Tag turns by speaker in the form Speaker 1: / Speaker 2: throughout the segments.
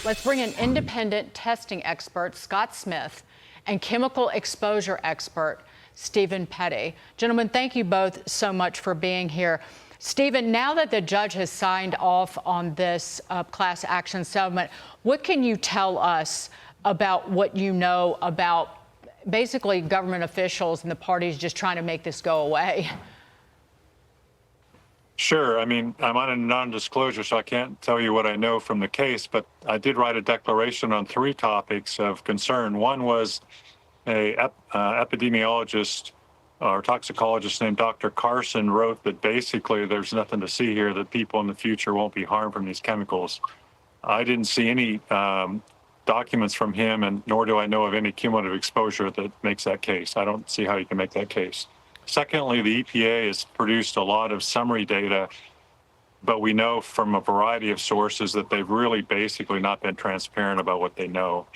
Speaker 1: Let's bring in independent testing expert Scott Smith and chemical exposure expert Stephen Petty. Gentlemen, thank you both so much for being here. Stephen, now that the judge has signed off on this class action settlement, what can you tell us about what you know about basically government officials and the parties just trying to make this go away?
Speaker 2: Sure. I mean, I'm on a non-disclosure, so I can't tell you what I know from the case, but I did write a declaration on 3 topics of concern. One was a epidemiologist or toxicologist named Dr. Carson wrote that basically there's nothing to see here, that people in the future won't be harmed from these chemicals. I didn't see any documents from him, and nor do I know of any cumulative exposure that makes that case. I don't see how you can make that case. Secondly, the EPA has produced a lot of summary data, but we know from a variety of sources that they've really basically not been transparent about what they know.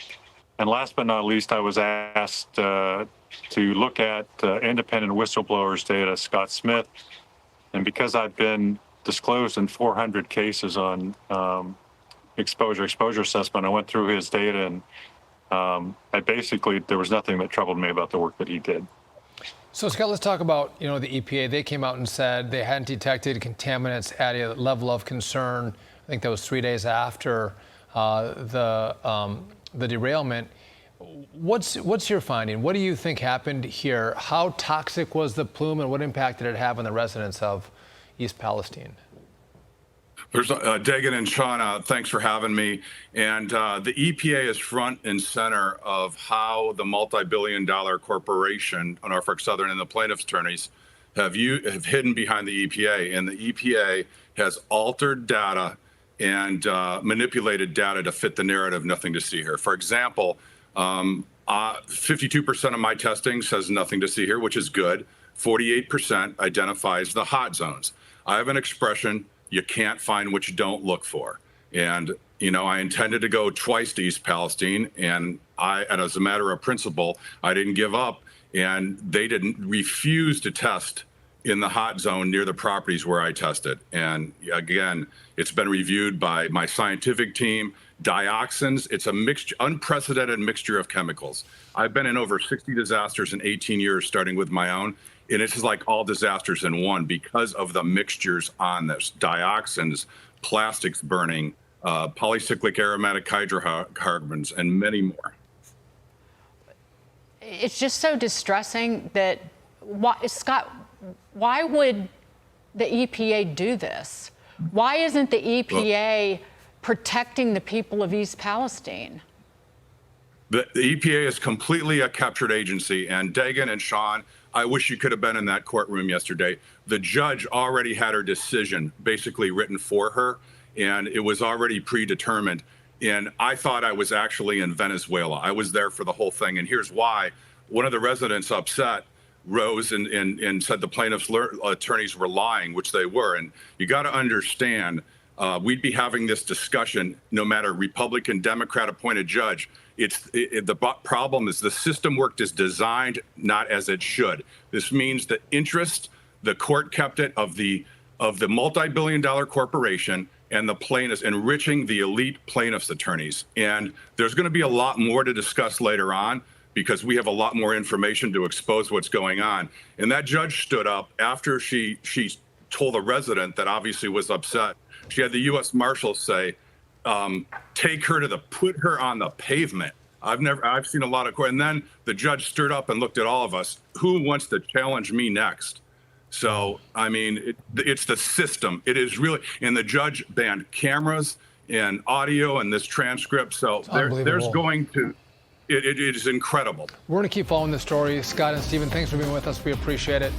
Speaker 2: And last but not least, I was asked to look at independent whistleblowers data, Scott Smith, and because I've been disclosed in 400 cases on exposure assessment, I went through his data, and there was nothing that troubled me about the work that he did.
Speaker 3: So, Scott, let's talk about, the EPA. They came out and said they hadn't detected contaminants at a level of concern. I think that was 3 days after the derailment. What's your finding? What do you think happened here? How toxic was the plume, and what impact did it have on the residents of East Palestine?
Speaker 4: There's Dagan and Shauna, thanks for having me. And the EPA is front and center of how the multi-billion-dollar corporation, Norfolk Southern, and the plaintiffs' attorneys have hidden behind the EPA. And the EPA has altered data and manipulated data to fit the narrative, nothing to see here. For example, 52% of my testing says nothing to see here, which is good. 48% identifies the hot zones. I have an expression: you can't find what you don't look for. And, I intended to go twice to East Palestine, and as a matter of principle, I didn't give up, and they didn't refuse to test in the hot zone near the properties where I tested. And again, it's been reviewed by my scientific team. Dioxins, it's a unprecedented mixture of chemicals. I've been in over 60 disasters in 18 years, starting with my own. And it's like all disasters in one because of the mixtures on this: dioxins, plastics burning, polycyclic aromatic hydrocarbons, and many more.
Speaker 1: It's just so distressing that, Scott, why would the EPA do this? Why isn't the EPA protecting the people of East Palestine?
Speaker 4: The EPA is completely a captured agency, and Dagan and Sean, I wish you could have been in that courtroom yesterday. The judge already had her decision basically written for her, and it was already predetermined. And I thought I was actually in Venezuela. I was there for the whole thing, and here's why. One of the residents upset rose and said the plaintiff's attorneys were lying, which they were. And you got to understand, we'd be having this discussion no matter Republican, Democrat appointed judge. The problem is the system work is designed not as it should. This means the interest, the court kept it of the multi-billion-dollar corporation and the plaintiffs, enriching the elite plaintiffs' attorneys. And there's going to be a lot more to discuss later on, because we have a lot more information to expose what's going on. And that judge stood up after she told a resident that obviously was upset. She had the U.S. Marshals say, put her on the pavement. I've seen a lot of court. And then the judge stood up and looked at all of us. Who wants to challenge me next? So, I mean, it's the system. It is really, and the judge banned cameras and audio and this transcript. So there's going to, it is incredible.
Speaker 3: We're going to keep following the story. Scott and Stephen, thanks for being with us. We appreciate it.